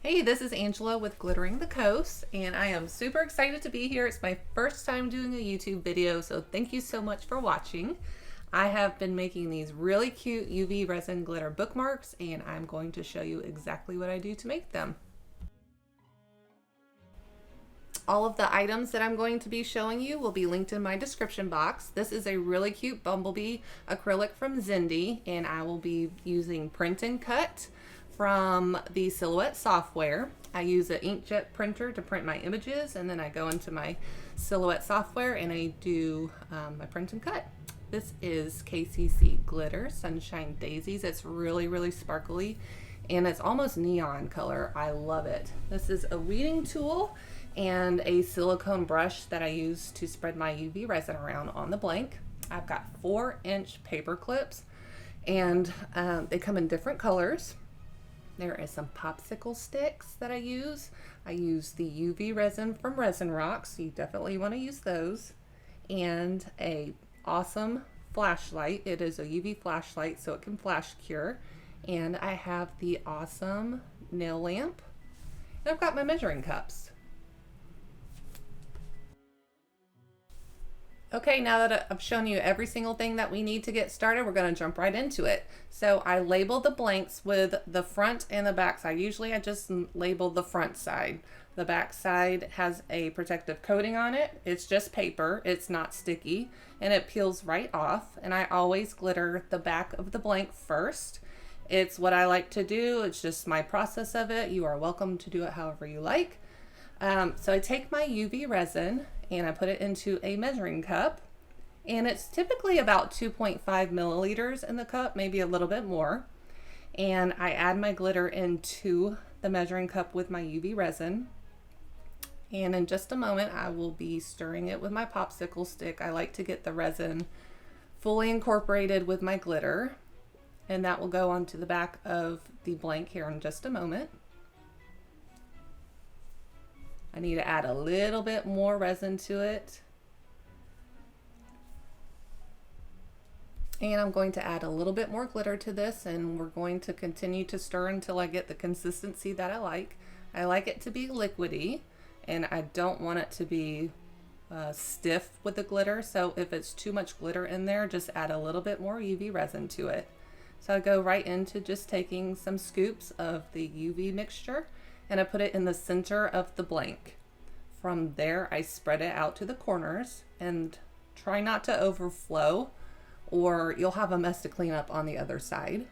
Hey, this is Angela with Glittering the Coast, and I am super excited to be here. It's my first time doing a YouTube video, so thank you so much for watching. I have been making these really cute UV resin glitter bookmarks, and I'm going to show you exactly what I do to make them. All of the items that I'm going to be showing you will be linked in my description box. This is a really cute bumblebee acrylic from Zindy, and I will be using print and cut from the Silhouette software. I use an inkjet printer to print my images, and then I go into my Silhouette software and I do my print and cut. This is KCC glitter Sunshine Daisies. It's really sparkly and it's almost neon color. I love it. This is a weeding tool and a silicone brush that I use to spread my UV resin around on the blank. I've got 4-inch paper clips, and they come in different colors. There is some popsicle sticks that I use. I use the UV resin from Resin Rocks, so you definitely want to use those. And a awesome flashlight. It is a UV flashlight, so it can flash cure. And I have the awesome nail lamp. And I've got my measuring cups. Okay, now that I've shown you every single thing that we need to get started, we're going to jump right into it. So I label the blanks with the front and the back side. Usually I just label the front side. The back side has a protective coating on it. It's just paper, it's not sticky, and it peels right off. And I always glitter the back of the blank first. It's what I like to do. It's just my process of it. You are welcome to do it however you like. So I take my UV resin and I put it into a measuring cup, and it's typically about 2.5 milliliters in the cup, maybe a little bit more. And I add my glitter into the measuring cup with my UV resin. And in just a moment, I will be stirring it with my popsicle stick. I like to get the resin fully incorporated with my glitter, and that will go onto the back of the blank here in just a moment. I need to add a little bit more resin to it. And I'm going to add a little bit more glitter to this, and we're going to continue to stir until I get the consistency that I like. I like it to be liquidy, and I don't want it to be stiff with the glitter. So if it's too much glitter in there, just add a little bit more UV resin to it. So I go right into just taking some scoops of the UV mixture, and I put it in the center of the blank. From there, I spread it out to the corners and try not to overflow, or you'll have a mess to clean up on the other side.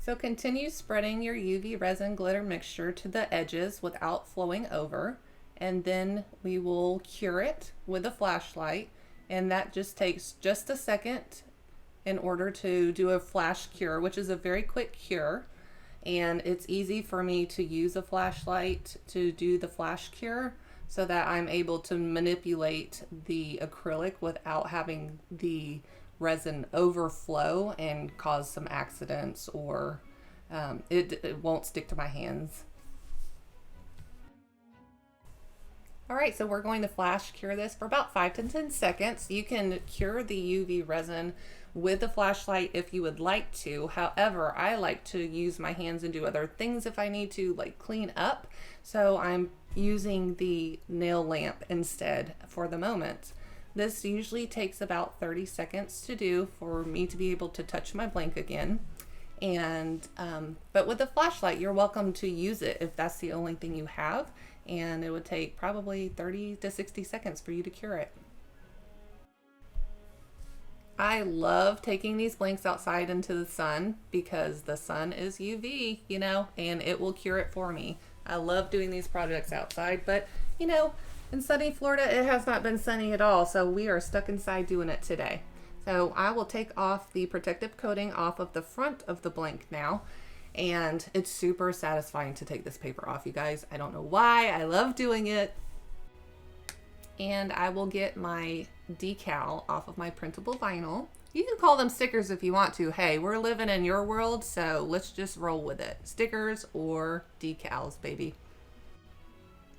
So continue spreading your UV resin glitter mixture to the edges without flowing over, and then we will cure it with a flashlight, and that just takes just a second in order to do a flash cure, which is a very quick cure. And it's easy for me to use a flashlight to do the flash cure so that I'm able to manipulate the acrylic without having the resin overflow and cause some accidents, or it won't stick to my hands. All right, so we're going to flash cure this for about 5 to 10 seconds. You can cure the UV resin with the flashlight if you would like to. However, I like to use my hands and do other things if I need to, like clean up. So I'm using the nail lamp instead for the moment. This usually takes about 30 seconds to do for me to be able to touch my blank again. And but with the flashlight, you're welcome to use it if that's the only thing you have, and it would take probably 30 to 60 seconds for you to cure it. I love taking these blanks outside into the sun because the sun is UV, you know, and it will cure it for me. I love doing these projects outside, but you know, in sunny Florida, it has not been sunny at all, so we are stuck inside doing it today. So I will take off the protective coating off of the front of the blank now, and it's super satisfying to take this paper off, you guys. I don't know why, I love doing it. And I will get my decal off of my printable vinyl, You can call them stickers if you want to. Hey, we're living in your world, so let's just roll with it. Stickers or decals, baby.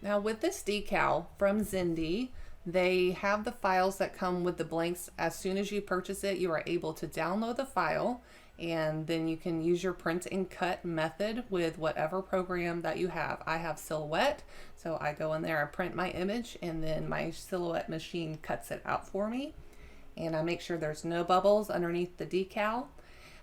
Now with this decal from Zindi, they have the files that come with the blanks. As soon as you purchase it, you are able to download the file, and then you can use your print and cut method with whatever program that you have. I have Silhouette, so I go in there, I print my image, and then my Silhouette machine cuts it out for me. And I make sure there's no bubbles underneath the decal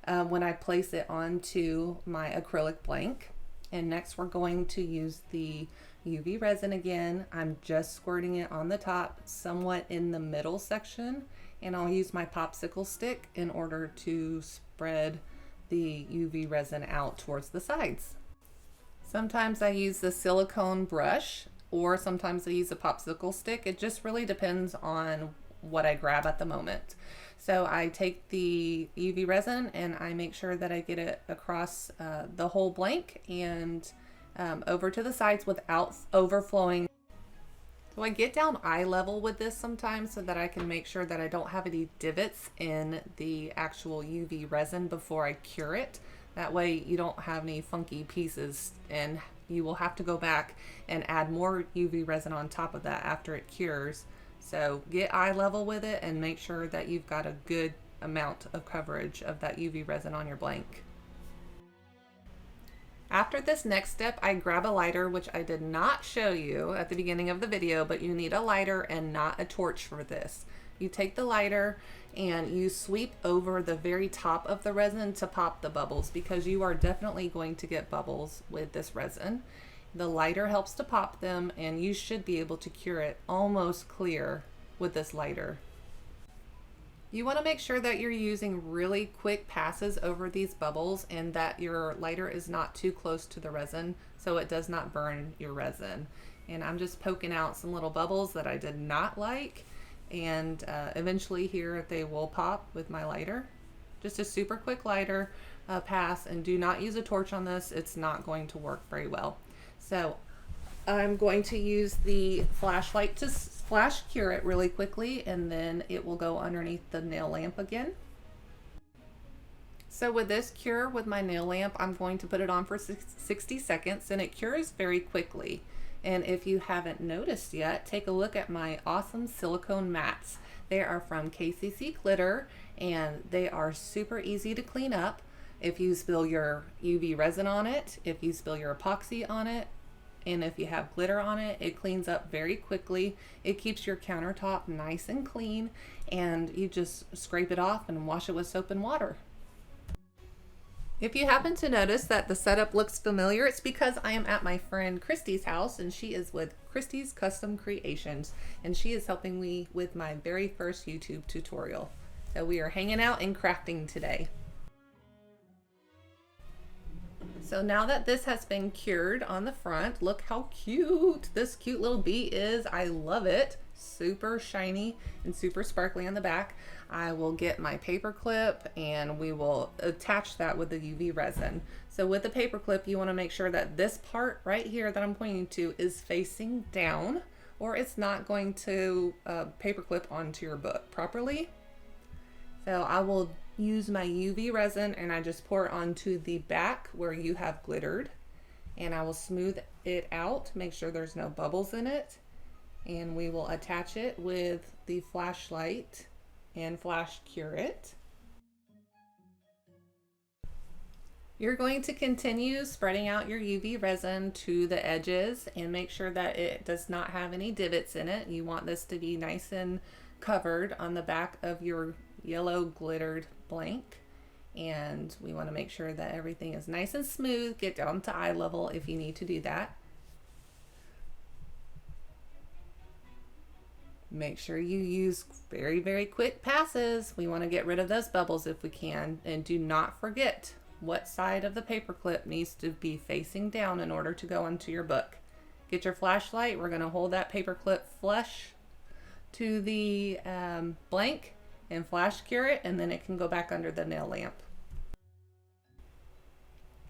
when I place it onto my acrylic blank. And next we're going to use the UV resin again. I'm just squirting it on the top, somewhat in the middle section, and I'll use my popsicle stick in order to spread the UV resin out towards the sides. Sometimes I use the silicone brush, or sometimes I use a popsicle stick. It just really depends on what I grab at the moment. So I take the UV resin and I make sure that I get it across the whole blank and over to the sides without overflowing. So I get down eye level with this sometimes so that I can make sure that I don't have any divots in the actual UV resin before I cure it. That way you don't have any funky pieces, and you will have to go back and add more UV resin on top of that after it cures. So get eye level with it and make sure that you've got a good amount of coverage of that UV resin on your blank. After this next step, I grab a lighter, which I did not show you at the beginning of the video, but you need a lighter and not a torch for this. You take the lighter and you sweep over the very top of the resin to pop the bubbles, because you are definitely going to get bubbles with this resin. The lighter helps to pop them, and you should be able to cure it almost clear with this lighter. You want to make sure that you're using really quick passes over these bubbles and that your lighter is not too close to the resin so it does not burn your resin. And I'm just poking out some little bubbles that I did not like, and eventually here they will pop with my lighter. Just a super quick lighter pass, and do not use a torch on this. It's not going to work very well. So I'm going to use the flashlight to flash cure it really quickly, and then it will go underneath the nail lamp again. So with this cure with my nail lamp, I'm going to put it on for 60 seconds, and it cures very quickly. And if you haven't noticed yet, take a look at my awesome silicone mats. They are from KCC Glitter, and they are super easy to clean up. If you spill your UV resin on it, if you spill your epoxy on it, and if you have glitter on it, it cleans up very quickly. It keeps your countertop nice and clean, and you just scrape it off and wash it with soap and water. If you happen to notice that the setup looks familiar, it's because I am at my friend Christy's house, and she is with Christy's Custom Creations, and she is helping me with my very first YouTube tutorial. So we are hanging out and crafting today. So now that this has been cured on the front, look how cute this cute little bee is. I love it. Super shiny and super sparkly on the back. I will get my paper clip and we will attach that with the UV resin. So with the paper clip, you want to make sure that this part right here that I'm pointing to is facing down, or it's not going to paper clip onto your book properly. So I will use my UV resin and I just pour it onto the back where you have glittered, and I will smooth it out, make sure there's no bubbles in it, and we will attach it with the flashlight and flash cure it. You're going to continue spreading out your UV resin to the edges and make sure that it does not have any divots in it. You want this to be nice and covered on the back of your yellow glittered blank, and we want to make sure that everything is nice and smooth. Get down to eye level if you need to do that. Make sure you use very, very quick passes. We want to get rid of those bubbles if we can, and do not forget what side of the paper clip needs to be facing down in order to go into your book. Get your flashlight. We're going to hold that paper clip flush to the blank and flash cure it, and then it can go back under the nail lamp.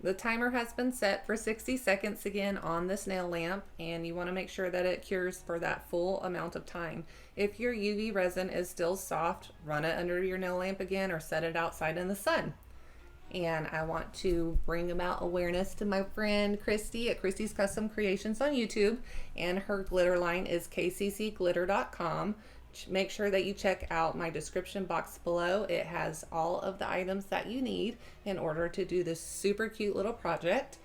The timer has been set for 60 seconds again on this nail lamp, and you want to make sure that it cures for that full amount of time. If your UV resin is still soft, run it under your nail lamp again or set it outside in the sun. And I want to bring about awareness to my friend Christy at Christy's Custom Creations on YouTube, and her glitter line is kccglitter.com. Make sure that you check out my description box below. It has all of the items that you need in order to do this super cute little project.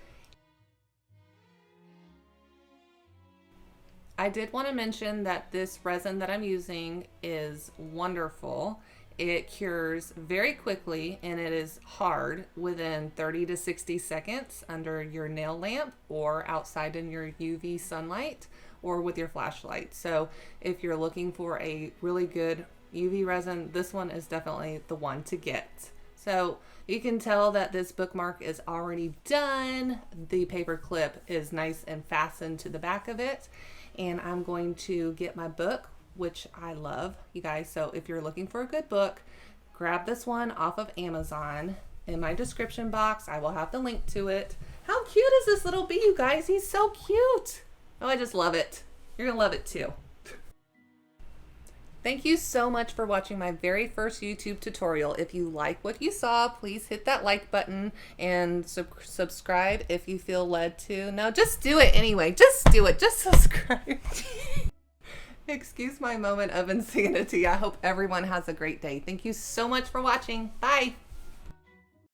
I did want to mention that this resin that I'm using is wonderful. It cures very quickly, and it is hard within 30 to 60 seconds under your nail lamp or outside in your UV sunlight or with your flashlight. So if you're looking for a really good UV resin, this one is definitely the one to get. So you can tell that this bookmark is already done. The paper clip is nice and fastened to the back of it. And I'm going to get my book, which I love, you guys. So if you're looking for a good book, grab this one off of Amazon. In my description box, I will have the link to it. How cute is this little bee, you guys? He's so cute. Oh, I just love it. You're gonna love it too. Thank you so much for watching my very first YouTube tutorial. If you like what you saw, please hit that like button and subscribe if you feel led to. No, just do it anyway. Just do it. Just subscribe. Excuse my moment of insanity. I hope everyone has a great day. Thank you so much for watching. Bye.